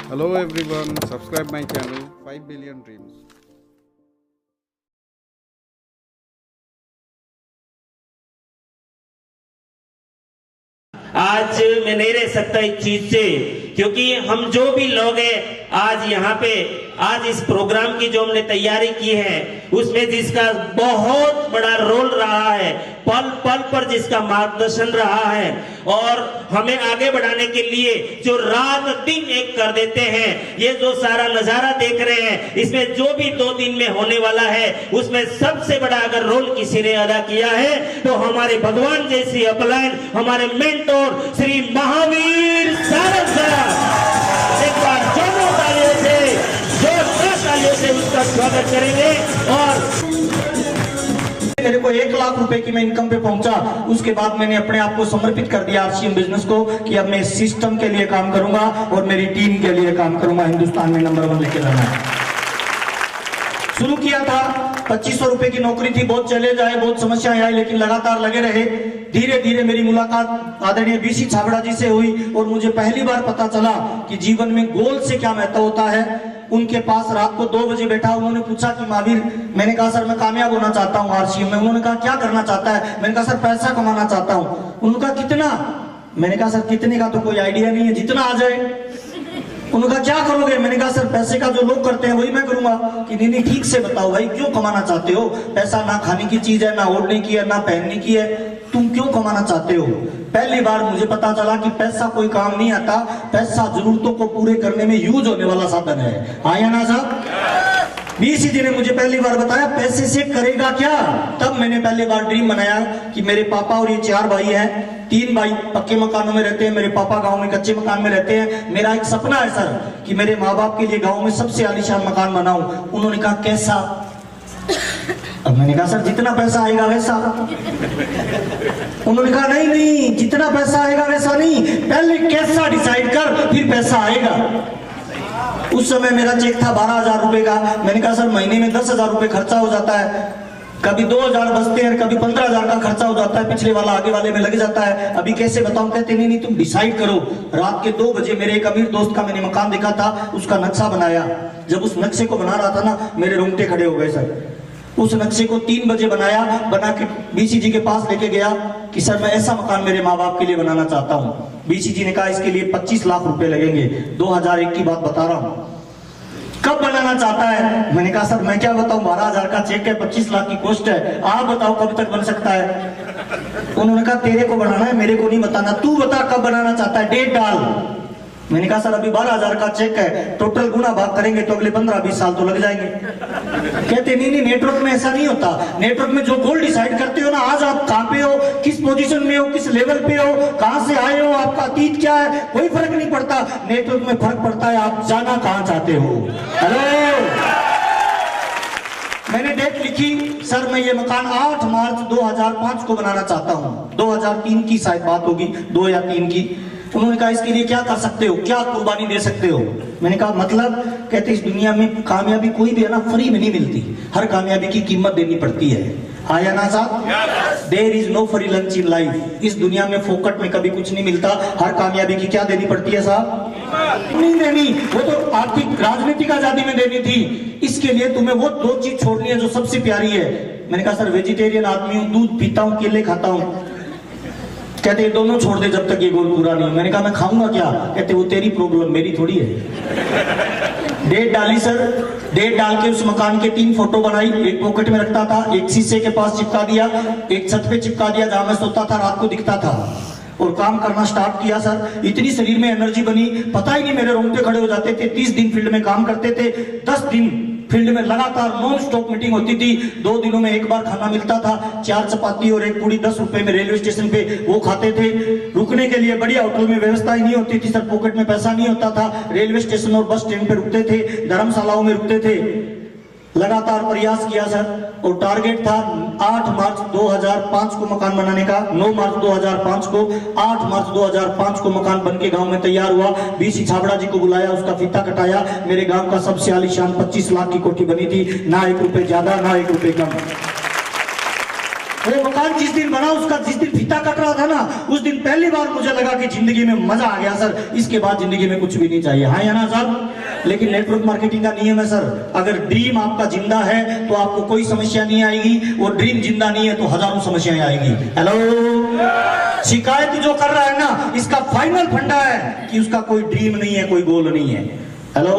Hello everyone, subscribe my channel 5 Billion Dreams. आज मैं नहीं रह सकता इस चीज से, क्योंकि हम जो भी लोग हैं आज यहाँ पे आज इस प्रोग्राम की जो हमने तैयारी की है उसमें जिसका बहुत बड़ा रोल रहा है, पल पल पर जिसका मार्गदर्शन रहा है और हमें आगे बढ़ाने के लिए जो रात दिन एक कर देते हैं, ये जो सारा नजारा देख रहे हैं इसमें जो भी 2 दिन में होने वाला है उसमें सबसे बड़ा अगर रोल किसी ने अदा किया है तो हमारे भगवान जैसी अपलाइन, हमारे मेंटोर श्री महावीर सारंग साहब। एक बार जोरों तालियों से उसका स्वागत करेंगे। और मेरे को 1 लाख रुपए की मैं इनकम पे पहुंचा, उसके बाद मैंने अपने आप को समर्पित कर दिया आरसीएम बिजनेस को कि अब मैं सिस्टम के लिए काम करूंगा और मेरी टीम के लिए काम करूंगा, हिंदुस्तान में नंबर 1 लेके रहना है। शुरू किया था 2500 रुपए की नौकरी थी, बहुत चले जाए, बहुत समस्याएं आई, लेकिन लगातार लगे रहे। धीरे धीरे मेरी मुलाकात आदरणीय बीसी छाबड़ा जी से हुई और मुझे पहली बार पता चला कि जीवन में गोल से क्या महत्व होता है। उनके पास रात को 2 बजे बैठा, उन्होंने पूछा कि महावीर, मैंने कहा सर मैं कामयाब होना चाहता हूँ आरसीएम में। उन्होंने कहा क्या करना चाहता है? मैंने कहा सर पैसा कमाना चाहता हूँ। उन्होंने कहा कितना? मैंने कहा सर कितने का तो कोई आइडिया नहीं है, जितना आ जाए। उन्होंने कहा क्या करोगे? मैंने कहा सर पैसे का जो लोग करते हैं वही मैं करूंगा। कि नहीं ठीक से बताओ भाई, क्यों कमाना चाहते हो? पैसा ना खाने की चीज है, ना ओढ़ने की है, ना पहनने की है, तुम क्यों कमाना चाहते हो? पहली बार मुझे पता चला कि पैसा कोई काम नहीं आता, पैसा जरूरतों को पूरे करने में यूज होने वाला साधन है। आया ना साहब? बीसी जी ने मुझे पहली बार बताया पैसे से करेगा क्या। तब मैंने पहली बार ड्रीम बनाया कि मेरे पापा और ये 4 भाई हैं, 3 भाई पक्के मकानों में रहते हैं, मेरे पापा गांव में कच्चे मकान में रहते हैं। मेरा एक सपना है सर कि मेरे माँ बाप के लिए गांव में सबसे आलीशान मकान बनाऊं। उन्होंने कहा कैसा? अब मैंने कहा सर जितना पैसा आएगा वैसा। उन्होंने कहा नहीं नहीं, जितना पैसा आएगा वैसा नहीं, पहले कैसा डिसाइड कर फिर पैसा आएगा। उस समय मेरा चेक था 12,000 रुपए का। मैंने कहा सर महीने में 10,000 रुपए खर्चा हो जाता है, कभी 2,000 बचते हैं, कभी 15,000 का खर्चा हो जाता है, पिछले वाला आगे वाले में लग जाता है, अभी कैसे बताऊं? कहते नहीं नहीं तुम डिसाइड करो। रात के 2 बजे मेरे एक अमीर दोस्त का मैंने मकान देखा था, उसका नक्शा बनाया। जब उस नक्शे को बना रहा था ना, मेरे रोंगटे खड़े हो गए सर। उस नक्शे को 3 बजे बनाया, बना के बीसी जी के पास लेके गया कि सर मैं ऐसा मकान मेरे माँ बाप के लिए बनाना चाहता हूँ। बीसी जी ने कहा इसके लिए 25 लाख रुपए लगेंगे। 2001 की बात बता रहा हूँ। कब बनाना चाहता है? मैंने कहा सर मैं क्या बताऊं, 12,000 का चेक है, 25 लाख की कॉस्ट है, आप बताओ कब तक बन सकता है? उन्होंने कहा तेरे को बनाना है, मेरे को नहीं बताना, तू बता कब बनाना चाहता है, डेट डाल। मैंने कहा सर अभी 12,000 का चेक है, टोटल गुना भाग करेंगे तो अगले 15-20 साल तो लग जाएंगे। कहते नहीं नहीं, नेटवर्क में ऐसा नहीं होता। नेटवर्क में जो गोल डिसाइड करते हो ना, आज आप कहाँ पे हो, किस पोजीशन में हो, किस लेवल पे हो, कहाँ से आए हो, आपका अतीत क्या है, कोई फर्क नहीं पड़ता। नेटवर्क में फर्क पड़ता है आप जाना कहाँ चाहते हो। हेलो, मैंने डेट लिखी सर मैं ये मकान 8 मार्च 2005 को बनाना चाहता हूँ। 2003 की शायद बात होगी, 2 या 3 की। उन्होंने कहा इसके लिए क्या कर सकते हो, क्या कुर्बानी दे सकते हो? मैंने कहा मतलब? कहते इस दुनिया में कामयाबी कोई भी है ना फ्री में नहीं मिलती, हर कामयाबी की कीमत देनी पड़ती है। आया ना साहब? There is no free lunch in life. इस दुनिया में फोकट में कभी कुछ नहीं मिलता, हर कामयाबी की क्या देनी पड़ती है साहब? नहीं देनी, वो तो आर्थिक राजनीतिक आजादी में देनी थी। इसके लिए तुम्हें वो 2 चीज छोड़नी है जो सबसे प्यारी है। मैंने कहा सर वेजिटेरियन आदमी हूँ, दूध पीता हूँ, केले खाता हूँ। कहते ये दोनों छोड़ दे जब तक ये गोल पूरा नहीं। मैंने कहा मैं खाऊंगा क्या? कहते वो तेरी प्रॉब्लम, मेरी थोड़ी है। डेट डाली सर, डेट डाल के उस मकान के 3 फोटो बनाई, एक पॉकेट में रखता था, एक शीशे के पास चिपका दिया, एक छत पे चिपका दिया जहां मैं सोता था, रात को दिखता था। और काम करना स्टार्ट किया सर। इतनी शरीर में एनर्जी बनी, पता ही नहीं मेरे रोंगटे खड़े हो जाते थे। 30 दिन फील्ड में काम करते थे, 10 दिन फील्ड में लगातार नॉन स्टॉप मीटिंग होती थी। 2 दिनों में 1 बार खाना मिलता था, 4 चपाती और 1 पूड़ी 10 रुपए में रेलवे स्टेशन पे वो खाते थे। रुकने के लिए बढ़िया होटल में व्यवस्था ही नहीं होती थी सर, पॉकेट में पैसा नहीं होता था। रेलवे स्टेशन और बस स्टैंड पे रुकते थे, धर्मशालाओं में रुकते थे। लगातार प्रयास किया सर और टारगेट था 8 मार्च 2005 को मकान बनाने का। 9 मार्च 2005 को, 8 मार्च 2005 को मकान बनके गांव में तैयार हुआ। बीसी छाबड़ा जी को बुलाया, उसका फीता कटाया। मेरे गांव का सबसे आलीशान 25 लाख की कोठी बनी थी, ना 1 रुपए ज्यादा ना 1 रुपए कम। वो मकान जिस दिन बना, उसका जिस दिन फीता कट रहा था ना, उस दिन पहली बार मुझे लगा कि जिंदगी में मजा आ गया सर, इसके बाद जिंदगी में कुछ भी नहीं चाहिए। हाँ या ना सर? लेकिन नेटवर्क मार्केटिंग का नियम है सर, अगर ड्रीम आपका जिंदा है तो आपको कोई समस्या नहीं आएगी, वो ड्रीम जिंदा नहीं है तो हजारों समस्याएं आएगी। हेलो, शिकायत जो कर रहा है ना, इसका फाइनल फंडा है कि उसका कोई ड्रीम नहीं है, कोई गोल नहीं है। हेलो,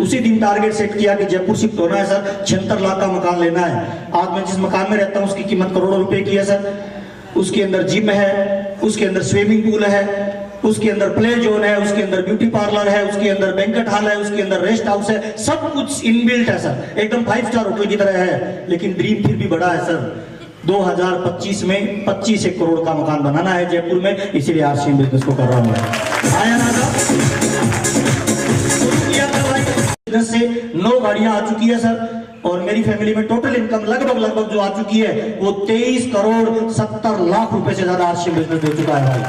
उसी दिन टारगेट सेट किया कि जयपुर शिफ्ट होना है सर, 76 लाख का मकान लेना है। आज मैं जिस मकान में रहता हूँ उसकी कीमत करोड़ों रुपए की है सर। उसके अंदर जिम है, उसके अंदर स्विमिंग पूल है, उसके अंदर प्ले जोन है, उसके अंदर ब्यूटी पार्लर है, उसके अंदर बैंक्वेट हॉल है, उसके अंदर रेस्ट हाउस है, सब कुछ इनबिल्ट है सर, एकदम 5 स्टार होटल की तरह है। लेकिन ड्रीम फिर भी बड़ा है सर। 2025 में 25 करोड़ का मकान बनाना है जयपुर में, इसीलिए आरसीएम बिजनेस को कर रहा हूँ। आया ना बिजनेस से 9 गाड़ियां आ चुकी है सर, और मेरी फैमिली में टोटल इनकम लगभग जो आ चुकी है वो 23 करोड़ 70 लाख रुपए से ज्यादा आरसीएम बिजनेस दे चुका है भाई।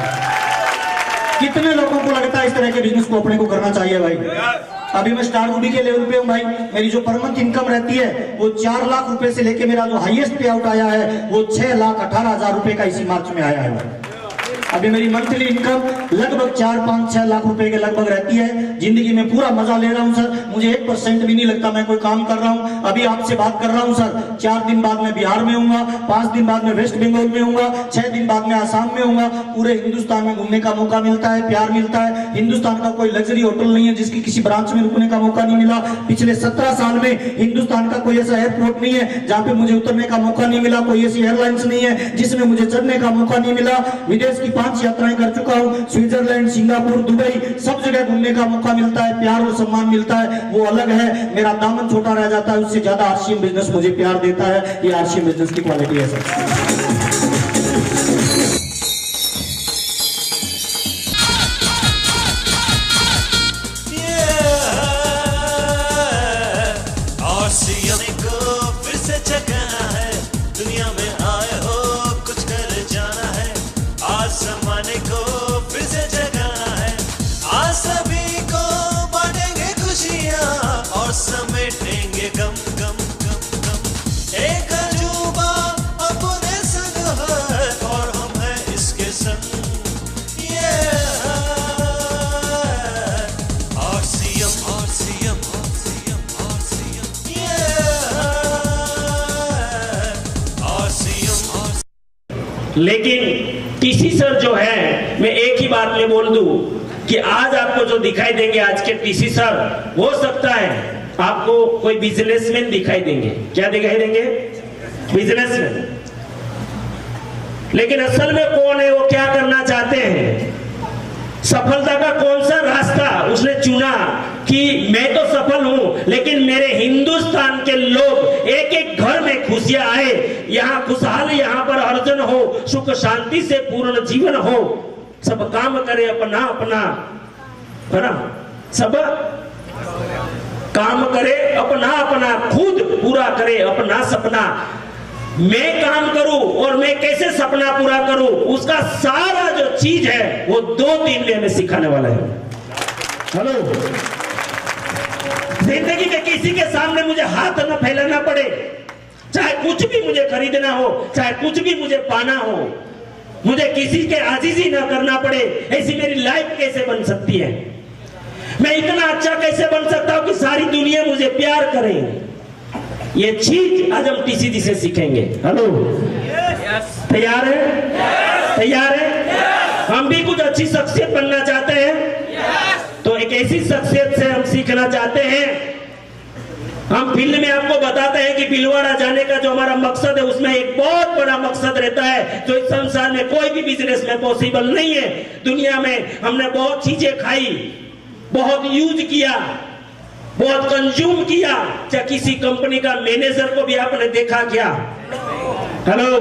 कितने लोगों को लगता है इस तरह के बिजनेस को अपने को करना चाहिए भाई? अभी मैं स्टार गुडी के लेवल पे हूँ भाई। मेरी जो पर मंथ इनकम रहती है वो 4 लाख रुपए से लेके मेरा जो हाईएस्ट पे आउट आया है वो 6,18,000 रुपए का इसी मार्च में आया है। अभी मेरी मंथली इनकम लगभग 4-5-6 लाख रुपए के लगभग रहती है। जिंदगी में पूरा मजा ले रहा हूं सर, मुझे 1% भी नहीं लगता मैं कोई काम कर रहा हूं। अभी आपसे बात कर रहा हूं सर, 4 दिन बाद मैं बिहार में हूँगा, 5 दिन बाद मैं वेस्ट बंगाल में हूँगा, 6 दिन बाद मैं आसाम में हूँगा। पूरे हिंदुस्तान में घूमने का मौका मिलता है, प्यार मिलता है। हिंदुस्तान का कोई लग्जरी होटल नहीं है जिसकी किसी ब्रांच में रुकने का मौका नहीं मिला। पिछले 17 साल में हिंदुस्तान का कोई ऐसा एयरपोर्ट नहीं है जहाँ पे मुझे उतरने का मौका नहीं मिला। कोई ऐसी एयरलाइंस नहीं है जिसमें मुझे चढ़ने का मौका नहीं मिला। विदेश की 5 यात्राएं कर चुका हूं, स्विट्जरलैंड, सिंगापुर, दुबई, सब जगह घूमने का मौका मिलता है, प्यार और सम्मान मिलता है, वो अलग है। मेरा दामन छोटा रह जाता है, उससे ज्यादा आरसीएम बिजनेस मुझे प्यार देता है। ये आरसीएम बिजनेस की क्वालिटी है सर। आरसीएम को फिर से जगाना है, दुनिया में आए हो कुछ कर जाना है। आज जमाने को फिर से जगाना है, आज सभी को बांटेंगे खुशियां और समेटेंगे गम गम गम गम। एक अजूबा अपने संग है और हम हैं इसके संग। ये आरसीएम आरसीएम आरसीएम आरसीएम, ये आरसीएम। लेकिन टीसी सर जो है, मैं एक ही बात में बोल दूं कि आज आपको जो दिखाई देंगे आज के टीसी सर, हो सकता है आपको कोई बिजनेसमैन दिखाई देंगे। क्या दिखाई देंगे? बिजनेसमैन। लेकिन असल में कौन है, वो क्या करना चाहते हैं, सफलता का कौन सा रास्ता उसने चुना कि मैं तो सफल हूं लेकिन मेरे हिंदुस्तान के लोग एक एक घर में खुशियां आए, यहाँ खुशहाल, यहाँ पर अर्जन हो, सुख शांति से पूर्ण जीवन हो, सब काम करे अपना अपना, है ना, सब काम करे अपना अपना, खुद पूरा करे अपना सपना। मैं काम करूं और मैं कैसे सपना पूरा करूं, उसका सारा जो चीज है वो 2-3 में हमें सिखाने वाला है। हेलो, जिंदगी में किसी के सामने मुझे हाथ न फैलाना पड़े, चाहे कुछ भी मुझे खरीदना हो, चाहे कुछ भी मुझे पाना हो, मुझे किसी के आजीजी ना करना पड़े। ऐसी मेरी लाइफ कैसे बन सकती है? मैं इतना अच्छा कैसे बन सकता हूं कि सारी दुनिया मुझे प्यार करे? ये चीज आज हम टीसीजी से सीखेंगे। हेलो, तैयार है? तैयार है? हम भी कुछ अच्छी शख्सियत बनना चाहते हैं, तो एक ऐसी शख्सियत से हम सीखना चाहते हैं। हम फील्ड में आपको बताते हैं कि भीलवाड़ा जाने का जो हमारा मकसद है, उसमें एक बहुत बड़ा मकसद रहता है जो इस संसार में कोई भी बिजनेस में पॉसिबल नहीं है। दुनिया में हमने बहुत चीजें खाई, बहुत यूज किया, बहुत कंज्यूम किया। क्या किसी कंपनी का मैनेजर को भी आपने देखा क्या? हेलो,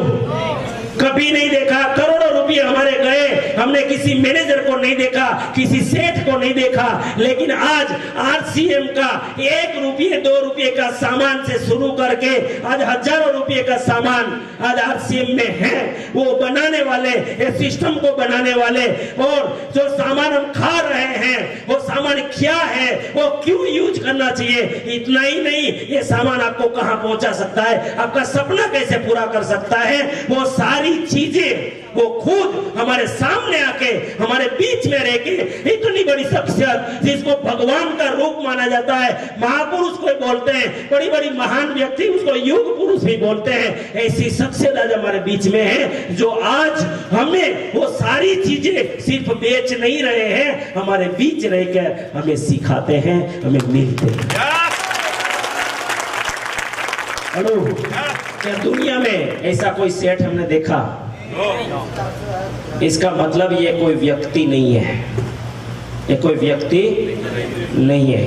कभी नहीं देखा। करोड़ों रुपया भी हमारे गए, हमने किसी मैनेजर को नहीं देखा, किसी सेठ को नहीं देखा, लेकिन आज आरसीएम का 1 रुपये 2 रुपये का सामान से शुरू करके आज हजारों रुपये का सामान आज आरसीएम में है। वो बनाने वाले, ये सिस्टम को बनाने वाले, और जो सामान हम खा रहे हैं वो सामान क्या है, वो क्यों यूज करना चाहिए, इतना ही नहीं ये सामान आपको कहां पहुंचा सकता है, आपका सपना कैसे पूरा कर सकता है, वो सारी चीजें वो खुद हमारे सामने आके हमारे बीच में रह के इतनी बड़ी शख्सियत जिसको भगवान का रूप माना जाता है, महापुरुष को बोलते हैं, बड़ी बड़ी महान व्यक्ति उसको युग पुरुष भी बोलते हैं, ऐसी शख्सियत आज हमारे बीच में है जो आज हमें वो सारी चीजें सिर्फ बेच नहीं रहे हैं, हमारे बीच रहकर हमें सिखाते हैं, हमें मिलते हैं। हेलो, क्या दुनिया में ऐसा कोई सेठ हमने देखा? इसका मतलब ये कोई व्यक्ति नहीं है, ये कोई व्यक्ति नहीं है।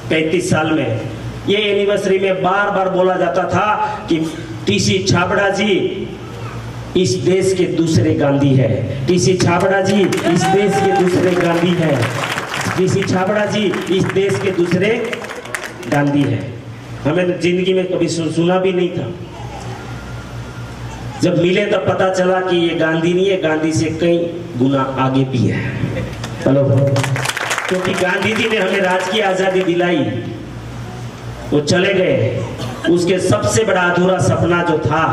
35 साल में ये एनिवर्सरी में बार बार बोला जाता था कि टीसी छाबड़ा जी इस देश के दूसरे गांधी है, टीसी छाबड़ा जी इस देश के दूसरे गांधी है, टीसी छाबड़ा जी इस देश के दूसरे गांधी है। हमें तो जिंदगी में कभी सुना भी नहीं था, जब मिले तब पता चला कि ये गांधी नहीं है, गांधी से कई गुना आगे भी है। हेलो, क्योंकि गांधी जी ने हमें राजकीय आजादी दिलाई, वो चले गए, उसके सबसे बड़ा अधूरा सपना जो था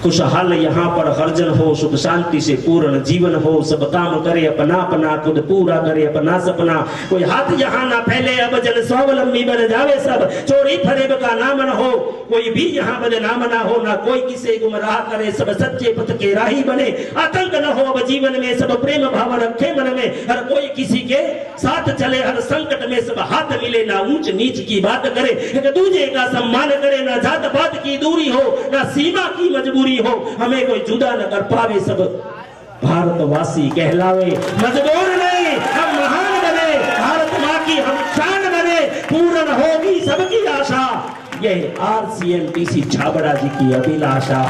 खुशहाल यहाँ पर हर जन हो, सुख शांति से पूर्ण जीवन हो, सब काम करे अपना अपना, खुद पूरा करे अपना सपना, कोई हाथ यहाँ ना फैले, अब जन स्वावलंबी बन जावे सब, चोरी फरेब का नाम न हो, कोई भी यहाँ बदनाम ना हो, ना कोई किसी गुमराह करे, सब सच्चे पथ के राही बने, आतंक न हो अब जीवन में, सब प्रेम भाव रखे मन में, हर कोई किसी के साथ चले, हर संकट में सब हाथ मिले, ना ऊंच नीच की बात करे, एक दूसरे का सम्मान करे, ना जात पात की दूरी हो, ना सीमा की मजबूरी हो, हमें कोई जुदा न कर पावे, सब भारतवासी कहलावे, मजबूर नहीं हम महान बने, भारत माँ की हम शान बने, पूर्ण होगी सबकी आशा, ये आरसीएम टीसी छाबड़ा जी की अभिलाषा,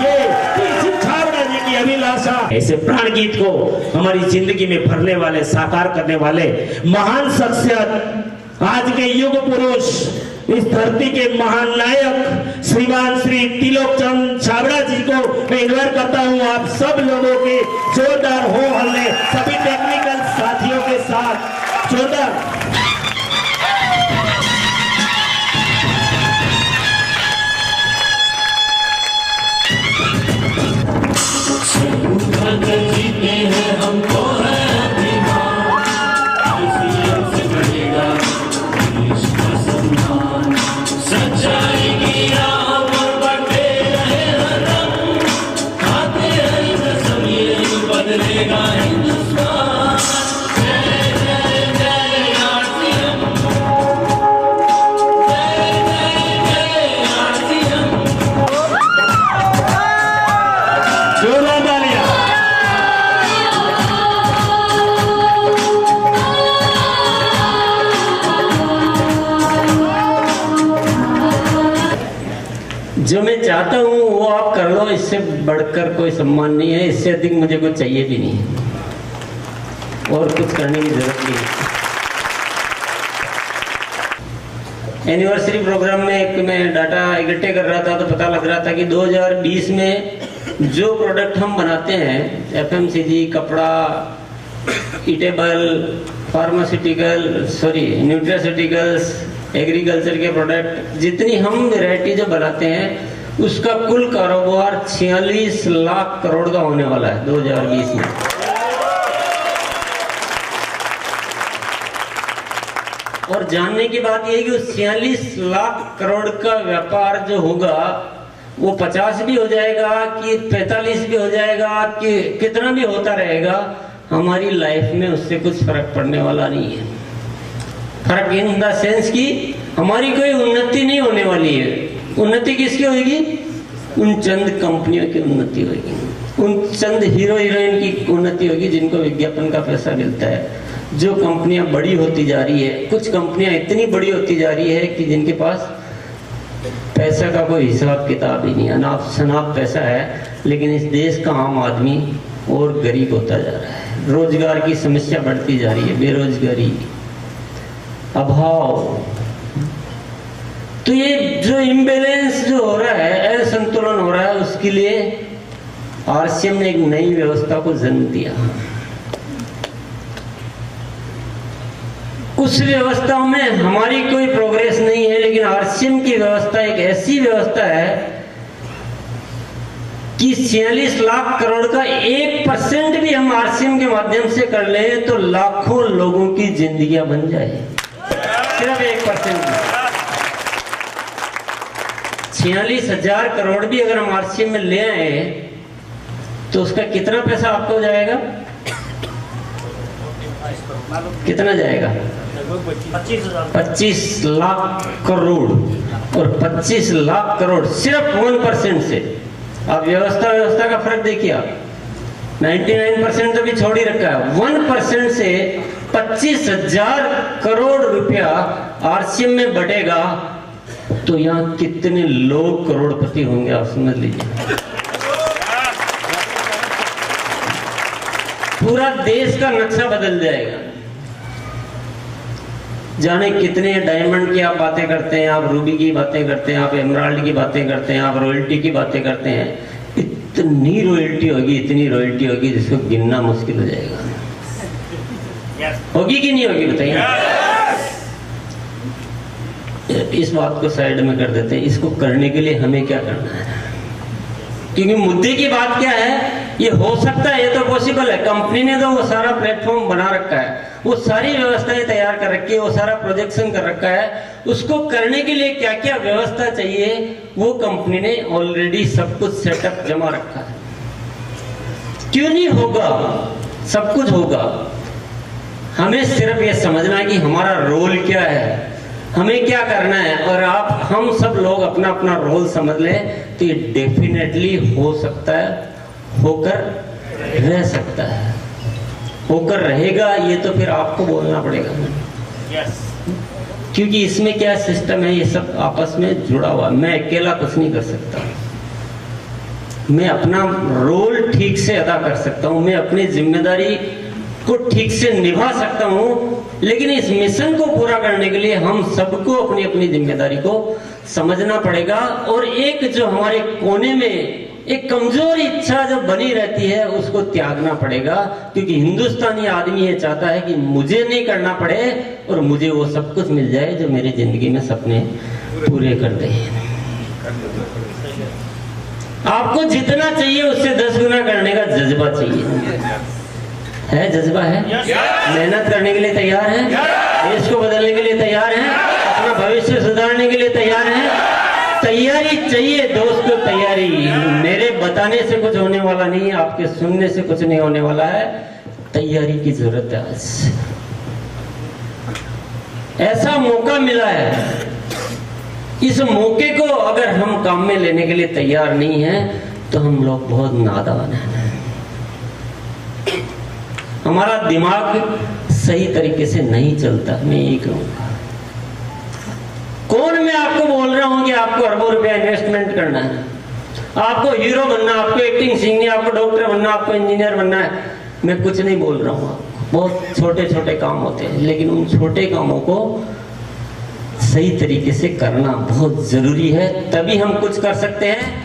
ये टीसी छाबड़ा जी की अभिलाषा। ऐसे प्राण गीत को हमारी जिंदगी में भरने वाले, साकार करने वाले महान शख्सियत, आज के युग पुरुष, इस धरती के महान नायक श्रीमान श्री तिलोक चंद छाबड़ा जी को मैं इन्वाइट करता हूं। आप सब लोगों के जोरदार हो हल्ले, सभी टेक्निकल साथियों के साथ जोरदार। जीते हैं हमको है अभिमान, से बढ़ेगा देश का सम्मान, सच्चाई की राह पर बढ़ते रहे हर रंग, खाते रहे कसम ये बदलेगा हिंदुस्तान। जय जय जय आरसीएम, जय जय जय आरसीएम। जो मैं चाहता हूँ वो आप कर लो, इससे बढ़कर कोई सम्मान नहीं है, इससे अधिक मुझे कुछ चाहिए भी नहीं, और कुछ करने की जरूरत नहीं है। एनिवर्सरी प्रोग्राम में एक मैं डाटा इकट्ठे कर रहा था तो पता लग रहा था कि 2020 में जो प्रोडक्ट हम बनाते हैं, एफएमसीजी, कपड़ा, ईटेबल, फार्मास्यूटिकल, न्यूट्रास्यूटिकल्स, एग्रीकल्चर के प्रोडक्ट, जितनी हम वैरायटी जो बनाते हैं उसका कुल कारोबार 46 लाख करोड़ का होने वाला है 2020 में। और जानने की बात यह है कि उस 46 लाख करोड़ का व्यापार जो होगा वो 50 भी हो जाएगा कि 45 भी हो जाएगा कि कितना भी होता रहेगा, हमारी लाइफ में उससे कुछ फर्क पड़ने वाला नहीं है। फर्क इन द सेंस कि हमारी कोई उन्नति नहीं होने वाली है। उन्नति किसकी होगी? उन चंद कंपनियों की उन्नति होगी, उन चंद हीरो हीरोइन की उन्नति होगी जिनको विज्ञापन का पैसा मिलता है। जो कंपनियां बड़ी होती जा रही है, कुछ कंपनियां इतनी बड़ी होती जा रही है कि जिनके पास पैसा का कोई हिसाब किताब ही नहीं, अनाप शनाप पैसा है, लेकिन इस देश का आम आदमी और गरीब होता जा रहा है। रोजगार की समस्या बढ़ती जा रही है, बेरोजगारी, अभाव। तो ये जो इम्बैलेंस जो हो रहा है, असंतुलन हो रहा है, उसके लिए आरसीएम ने एक नई व्यवस्था को जन्म दिया। उस व्यवस्था में हमारी कोई प्रोग्रेस नहीं है, लेकिन आरसीएम की व्यवस्था एक ऐसी व्यवस्था है कि 46 लाख करोड़ का 1% भी हम आरसीएम के माध्यम से कर लें तो लाखों लोगों की जिंदगियां बन जाए। सिर्फ 1%। 46,000 करोड़ भी अगर हम आरसीएम में ले आए तो उसका कितना पैसा आपको जाएगा? कितना जाएगा? 25 लाख करोड़। और 25 लाख करोड़ सिर्फ 1% से। आप व्यवस्था का फर्क देखिए। आप 99% तो भी छोड़ ही रखा है, 1% से 25,000 करोड़ रुपया आरसीएम में बढ़ेगा तो यहाँ कितने लोग करोड़पति होंगे, आप समझ लीजिए। पूरा देश का नक्शा बदल जाएगा। जाने कितने डायमंड की आप बातें करते हैं, आप रूबी की बातें करते हैं, आप एमराल्ड की बातें करते हैं, आप रॉयल्टी की बातें करते हैं। इतनी रॉयल्टी होगी, इतनी रॉयल्टी होगी जिसको गिनना मुश्किल हो जाएगा। होगी कि नहीं होगी बताइए? इस बात को साइड में कर देते हैं। इसको करने के लिए हमें क्या करना है? क्योंकि मुद्दे की बात क्या है, ये हो सकता है, ये तो पॉसिबल है। कंपनी ने तो वो सारा प्लेटफॉर्म बना रखा है, वो सारी व्यवस्थाएं तैयार कर रखी है, वो सारा प्रोजेक्शन कर रखा है। उसको करने के लिए क्या क्या व्यवस्था चाहिए वो कंपनी ने ऑलरेडी सब कुछ सेटअप जमा रखा है। क्यों नहीं होगा? सब कुछ होगा। हमें सिर्फ ये समझना है कि हमारा रोल क्या है, हमें क्या करना है। और हम सब लोग अपना अपना रोल समझ लें तो ये डेफिनेटली हो सकता है, होकर रह सकता है। होकर रहेगा ये तो फिर आपको बोलना पड़ेगा। क्योंकि इसमें क्या सिस्टम है, ये सब आपस में जुड़ा हुआ। मैं अकेला कुछ नहीं कर सकता। मैं अपना रोल ठीक से अदा कर सकता हूं, मैं अपनी जिम्मेदारी को ठीक से निभा सकता हूं, लेकिन इस मिशन को पूरा करने के लिए हम सबको अपनी अपनी जिम्मेदारी को समझना पड़ेगा। और एक जो हमारे कोने में एक कमजोर इच्छा जो बनी रहती है उसको त्यागना पड़ेगा। क्योंकि हिंदुस्तानी आदमी ये चाहता है कि मुझे नहीं करना पड़े और मुझे वो सब कुछ मिल जाए जो मेरी जिंदगी में सपने पूरे कर दे। आपको जितना चाहिए उससे 10 गुना करने का जज्बा चाहिए। है जज्बा? है? मेहनत करने के लिए तैयार है? देश को बदलने के लिए तैयार है? अपना भविष्य सुधारने के लिए तैयार है? तैयारी चाहिए दोस्तों, तैयारी। मेरे बताने से कुछ होने वाला नहीं है, आपके सुनने से कुछ नहीं होने वाला है। तैयारी की जरूरत है। आज ऐसा मौका मिला है, इस मौके को अगर हम काम में लेने के लिए तैयार नहीं हैं तो हम लोग बहुत नादान हैं। हमारा दिमाग सही तरीके से नहीं चलता। मैं यही कहूंगा। कौन मैं आपको बोल रहा हूं कि आपको अरबों रुपया इन्वेस्टमेंट करना है, आपको हीरो बनना, आपको एक्टिंग सीखनी, आपको डॉक्टर बनना, आपको इंजीनियर बनना है। मैं कुछ नहीं बोल रहा हूं। बहुत छोटे छोटे काम होते हैं, लेकिन उन छोटे कामों को सही तरीके से करना बहुत जरूरी है, तभी हम कुछ कर सकते हैं।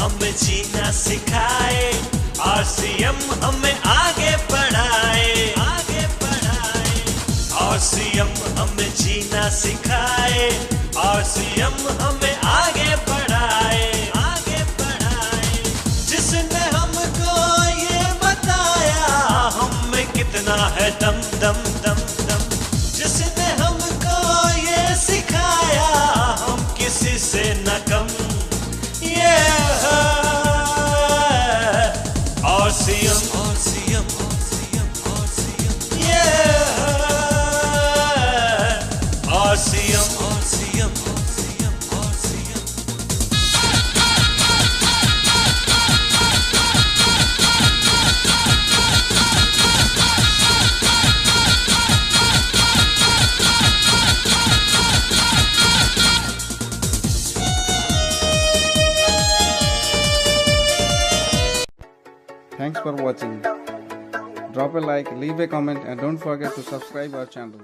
हमें जीना सिखाए, RCM हमें आगे बढ़ाए, आगे बढ़ाए। RCM हमें जीना सिखाए, RCM हमें आगे बढ़ाए, आगे बढ़ाए। जिसने हमको ये बताया हमें कितना है दम दम दम दम, जिसने हमको ये सिखाया हम किसी से न कम, ये है RCM, RCM, RCM, RCM, ये है RCM, RCM, RCM, RCM। Thanks for watching. Drop a like, leave a comment and don't forget to subscribe our channel.